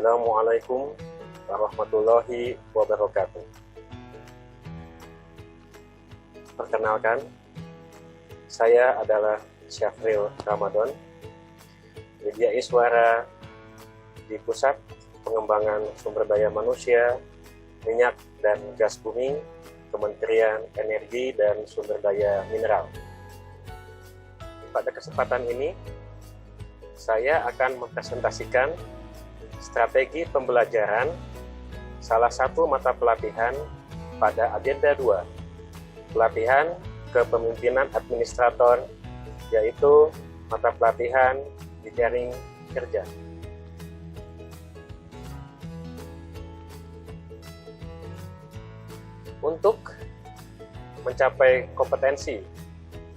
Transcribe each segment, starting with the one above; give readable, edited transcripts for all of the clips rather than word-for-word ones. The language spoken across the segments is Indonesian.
Assalamualaikum warahmatullahi wabarakatuh. Perkenalkan, saya adalah Syafril Ramadan, Media Iswara di Pusat Pengembangan Sumber Daya Manusia, Minyak dan Gas Bumi, Kementerian Energi dan Sumber Daya Mineral. Pada kesempatan ini, saya akan mempresentasikan strategi pembelajaran salah satu mata pelatihan pada agenda 2, pelatihan kepemimpinan administrator, yaitu mata pelatihan jejaring kerja. Untuk mencapai kompetensi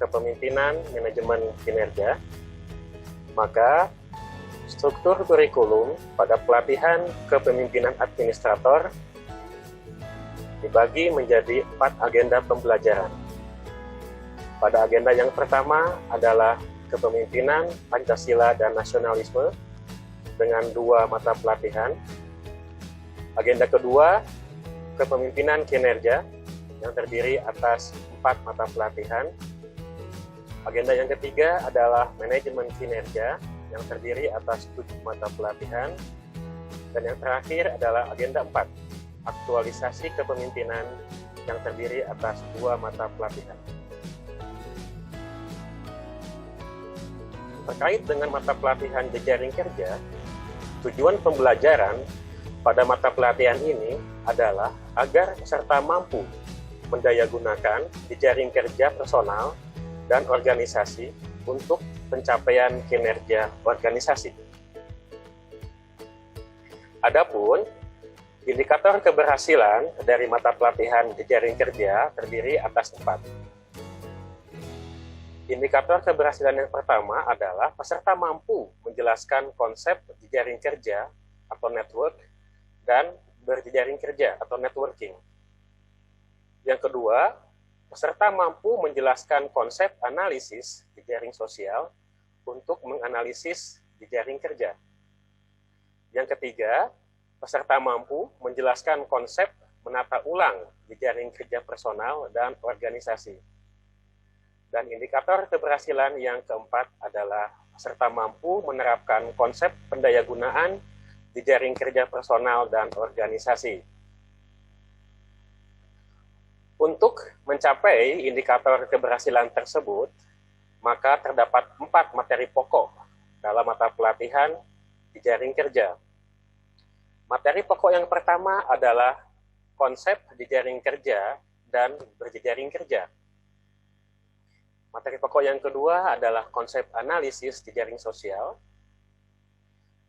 kepemimpinan manajemen kinerja, maka struktur kurikulum pada pelatihan kepemimpinan administrator dibagi menjadi 4 agenda pembelajaran. Pada agenda yang pertama adalah kepemimpinan Pancasila dan nasionalisme dengan 2 mata pelatihan. Agenda kedua, kepemimpinan kinerja yang terdiri atas 4 mata pelatihan. Agenda yang ketiga adalah manajemen kinerja yang terdiri atas 7 mata pelatihan. Dan yang terakhir adalah agenda 4, aktualisasi kepemimpinan yang terdiri atas 2 mata pelatihan. Terkait dengan mata pelatihan jejaring kerja, tujuan pembelajaran pada mata pelatihan ini adalah agar peserta mampu mendayagunakan jejaring kerja personal dan organisasi untuk pencapaian kinerja organisasi. Adapun indikator keberhasilan dari mata pelatihan jejaring kerja terdiri atas 4. Indikator keberhasilan yang pertama adalah peserta mampu menjelaskan konsep jejaring kerja atau network dan berjejaring kerja atau networking. Yang kedua, peserta mampu menjelaskan konsep analisis jejaring sosial untuk menganalisis jejaring kerja. Yang ketiga, peserta mampu menjelaskan konsep menata ulang jejaring kerja personal dan organisasi. Dan indikator keberhasilan yang keempat adalah peserta mampu menerapkan konsep pendayagunaan jejaring kerja personal dan organisasi. Untuk mencapai indikator keberhasilan tersebut, maka terdapat 4 materi pokok dalam mata pelatihan jejaring kerja. Materi pokok yang pertama adalah konsep jejaring kerja dan berjejaring kerja. Materi pokok yang kedua adalah konsep analisis jejaring sosial.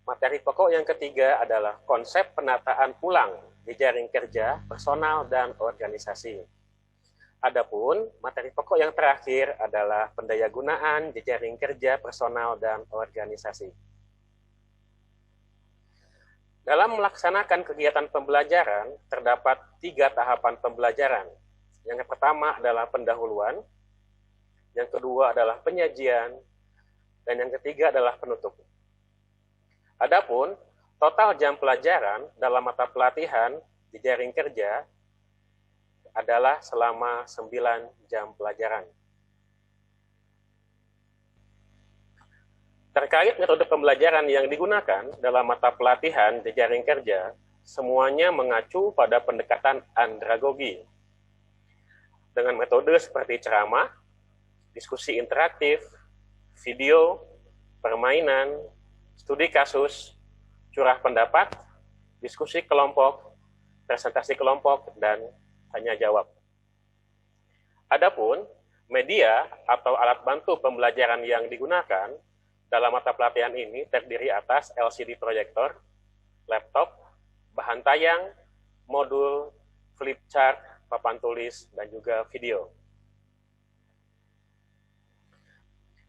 Materi pokok yang ketiga adalah konsep penataan ulang jejaring kerja personal dan organisasi. Adapun materi pokok yang terakhir adalah pendayagunaan jejaring kerja personal dan organisasi. Dalam melaksanakan kegiatan pembelajaran, terdapat 3 tahapan pembelajaran. Yang pertama adalah pendahuluan, yang kedua adalah penyajian, dan yang ketiga adalah penutup. Adapun total jam pelajaran dalam mata pelatihan jejaring kerja adalah selama 9 jam pelajaran. Terkait metode pembelajaran yang digunakan dalam mata pelatihan jejaring kerja, semuanya mengacu pada pendekatan andragogi. Dengan metode seperti ceramah, diskusi interaktif, video, permainan, studi kasus, curah pendapat, diskusi kelompok, presentasi kelompok, dan tanya jawab. Adapun media atau alat bantu pembelajaran yang digunakan dalam mata pelatihan ini terdiri atas LCD proyektor, laptop, bahan tayang, modul, flip chart, papan tulis, dan juga video.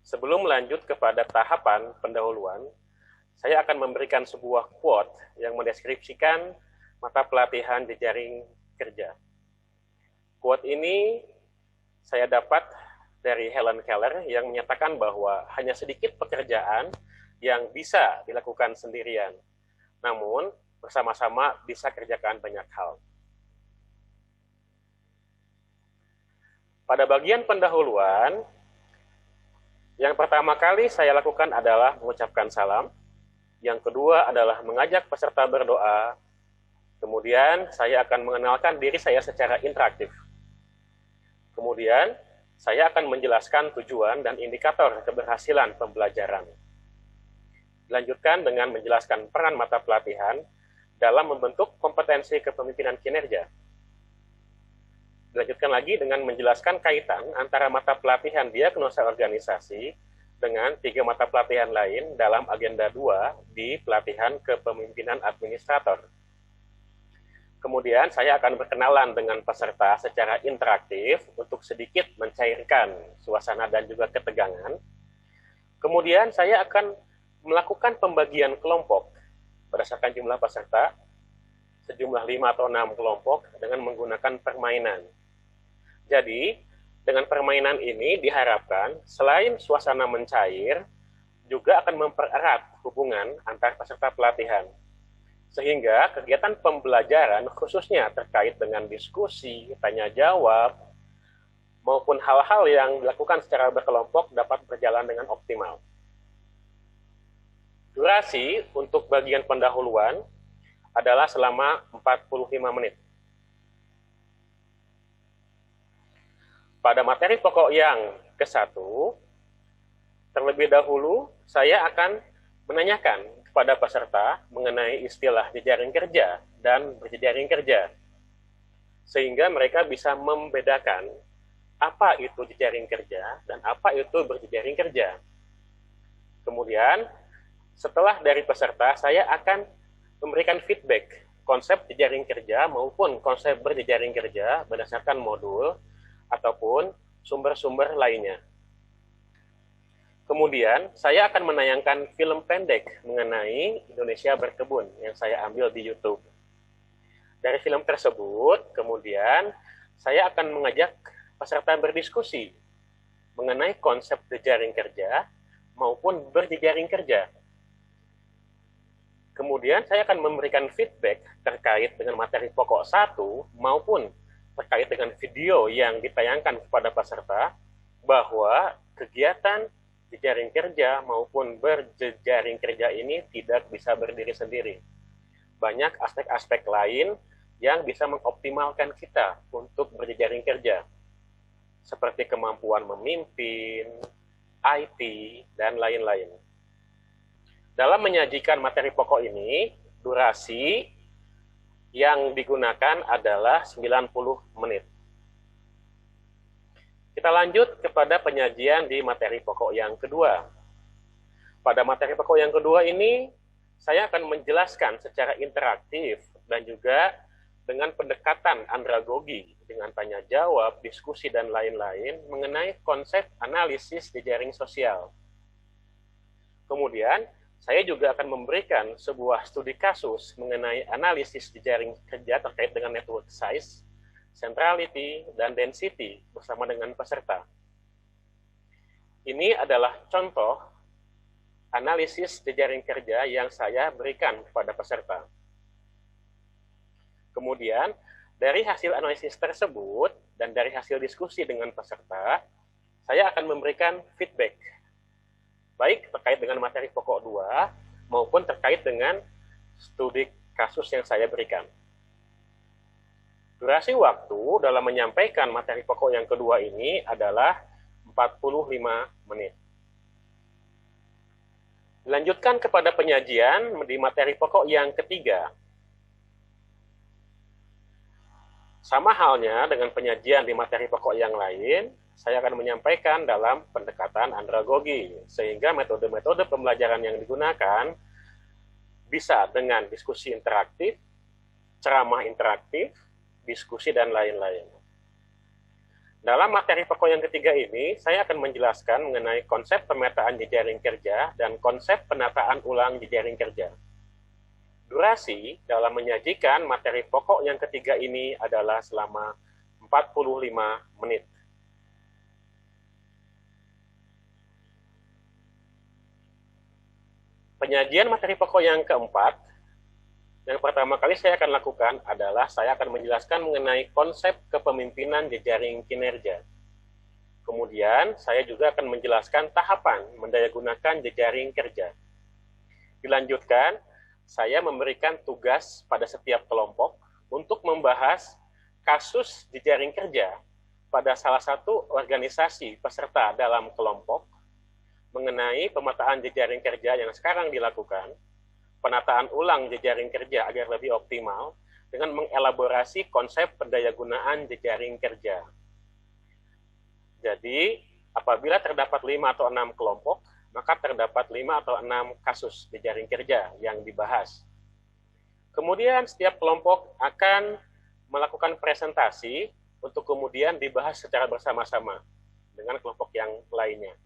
Sebelum melanjut kepada tahapan pendahuluan, saya akan memberikan sebuah quote yang mendeskripsikan mata pelatihan jejaring kerja. Quote ini saya dapat dari Helen Keller yang menyatakan bahwa hanya sedikit pekerjaan yang bisa dilakukan sendirian. Namun, bersama-sama bisa kerjakan banyak hal. Pada bagian pendahuluan, yang pertama kali saya lakukan adalah mengucapkan salam. Yang kedua adalah mengajak peserta berdoa. Kemudian saya akan mengenalkan diri saya secara interaktif. Kemudian saya akan menjelaskan tujuan dan indikator keberhasilan pembelajaran. Dilanjutkan dengan menjelaskan peran mata pelatihan dalam membentuk kompetensi kepemimpinan kinerja. Dilanjutkan lagi dengan menjelaskan kaitan antara mata pelatihan diagnosa organisasi dengan 3 mata pelatihan lain dalam agenda 2 di pelatihan kepemimpinan administrator. Kemudian saya akan berkenalan dengan peserta secara interaktif untuk sedikit mencairkan suasana dan juga ketegangan. Kemudian saya akan melakukan pembagian kelompok berdasarkan jumlah peserta, sejumlah 5 atau 6 kelompok dengan menggunakan permainan. Jadi, dengan permainan ini diharapkan selain suasana mencair, juga akan mempererat hubungan antar peserta pelatihan. Sehingga kegiatan pembelajaran khususnya terkait dengan diskusi, tanya jawab, maupun hal-hal yang dilakukan secara berkelompok dapat berjalan dengan optimal. Durasi untuk bagian pendahuluan adalah selama 45 menit. Pada materi pokok yang ke-1, terlebih dahulu saya akan menanyakan kepada peserta mengenai istilah jejaring kerja dan berjejaring kerja, sehingga mereka bisa membedakan apa itu jejaring kerja dan apa itu berjejaring kerja. Kemudian, setelah dari peserta, saya akan memberikan feedback konsep jejaring kerja maupun konsep berjejaring kerja berdasarkan modul ataupun sumber-sumber lainnya. Kemudian, saya akan menayangkan film pendek mengenai Indonesia Berkebun yang saya ambil di YouTube. Dari film tersebut, kemudian saya akan mengajak peserta berdiskusi mengenai konsep jejaring kerja maupun berjejaring kerja. Kemudian, saya akan memberikan feedback terkait dengan materi pokok 1 maupun terkait dengan video yang ditayangkan kepada peserta bahwa kegiatan jejaring kerja maupun berjejaring kerja ini tidak bisa berdiri sendiri. Banyak aspek-aspek lain yang bisa mengoptimalkan kita untuk berjejaring kerja, seperti kemampuan memimpin, IT, dan lain-lain. Dalam menyajikan materi pokok ini, durasi yang digunakan adalah 90 menit. Kita lanjut kepada penyajian di materi pokok yang kedua. Pada materi pokok yang kedua ini, saya akan menjelaskan secara interaktif dan juga dengan pendekatan andragogi, dengan tanya jawab, diskusi, dan lain-lain mengenai konsep analisis jejaring sosial. Kemudian, saya juga akan memberikan sebuah studi kasus mengenai analisis jejaring kerja terkait dengan network size, centrality, dan density bersama dengan peserta. Ini adalah contoh analisis jejaring kerja yang saya berikan kepada peserta. Kemudian, dari hasil analisis tersebut dan dari hasil diskusi dengan peserta, saya akan memberikan feedback baik terkait dengan materi pokok 2 maupun terkait dengan studi kasus yang saya berikan. Durasi waktu dalam menyampaikan materi pokok yang kedua ini adalah 45 menit. Dilanjutkan kepada penyajian di materi pokok yang ketiga. Sama halnya dengan penyajian di materi pokok yang lain, saya akan menyampaikan dalam pendekatan andragogi, sehingga metode-metode pembelajaran yang digunakan bisa dengan diskusi interaktif, ceramah interaktif, diskusi, dan lain-lain. Dalam materi pokok yang ketiga ini, saya akan menjelaskan mengenai konsep pemetaan jejaring kerja dan konsep penataan ulang jejaring kerja. Durasi dalam menyajikan materi pokok yang ketiga ini adalah selama 45 menit. Penyajian materi pokok yang keempat Yang pertama kali saya akan lakukan adalah saya akan menjelaskan mengenai konsep kepemimpinan jejaring kinerja. Kemudian, saya juga akan menjelaskan tahapan mendayagunakan jejaring kerja. Dilanjutkan, saya memberikan tugas pada setiap kelompok untuk membahas kasus jejaring kerja pada salah satu organisasi peserta dalam kelompok mengenai pemetaan jejaring kerja yang sekarang dilakukan, penataan ulang jejaring kerja agar lebih optimal dengan mengelaborasi konsep pendayagunaan jejaring kerja. Jadi, apabila terdapat 5 atau 6 kelompok, maka terdapat 5 atau 6 kasus jejaring kerja yang dibahas. Kemudian setiap kelompok akan melakukan presentasi untuk kemudian dibahas secara bersama-sama dengan kelompok yang lainnya.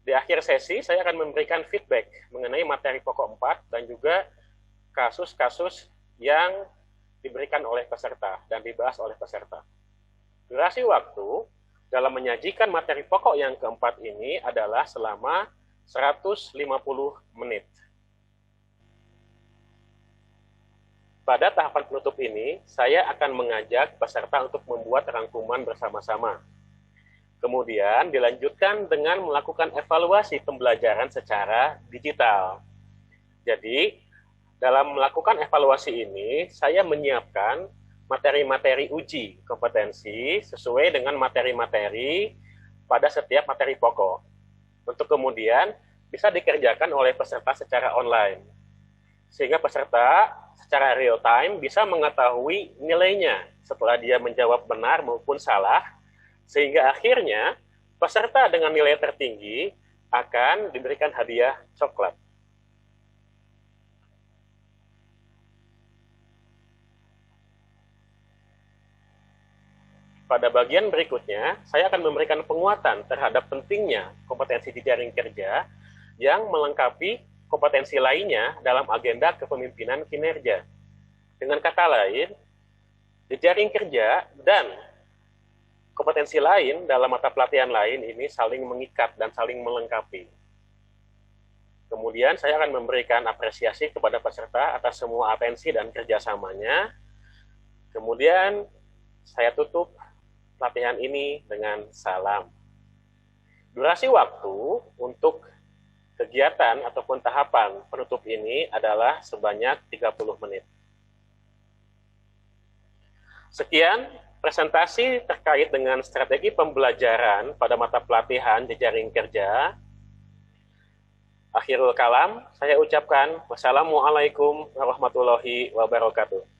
Di akhir sesi, saya akan memberikan feedback mengenai materi pokok 4 dan juga kasus-kasus yang diberikan oleh peserta dan dibahas oleh peserta. Durasi waktu dalam menyajikan materi pokok yang keempat ini adalah selama 150 menit. Pada tahapan penutup ini, saya akan mengajak peserta untuk membuat rangkuman bersama-sama. Kemudian dilanjutkan dengan melakukan evaluasi pembelajaran secara digital. Jadi, dalam melakukan evaluasi ini, saya menyiapkan materi-materi uji kompetensi sesuai dengan materi-materi pada setiap materi pokok. Untuk kemudian bisa dikerjakan oleh peserta secara online. Sehingga peserta secara real time bisa mengetahui nilainya setelah dia menjawab benar maupun salah, sehingga akhirnya peserta dengan nilai tertinggi akan diberikan hadiah coklat. Pada bagian berikutnya, saya akan memberikan penguatan terhadap pentingnya kompetensi jejaring kerja yang melengkapi kompetensi lainnya dalam agenda kepemimpinan kinerja. Dengan kata lain, jejaring kerja dan kompetensi lain dalam mata pelatihan lain ini saling mengikat dan saling melengkapi. Kemudian saya akan memberikan apresiasi kepada peserta atas semua atensi dan kerjasamanya. Kemudian saya tutup pelatihan ini dengan salam. Durasi waktu untuk kegiatan ataupun tahapan penutup ini adalah sebanyak 30 menit. Sekian presentasi terkait dengan strategi pembelajaran pada mata pelatihan jejaring kerja. Akhirul kalam, saya ucapkan wassalamualaikum warahmatullahi wabarakatuh.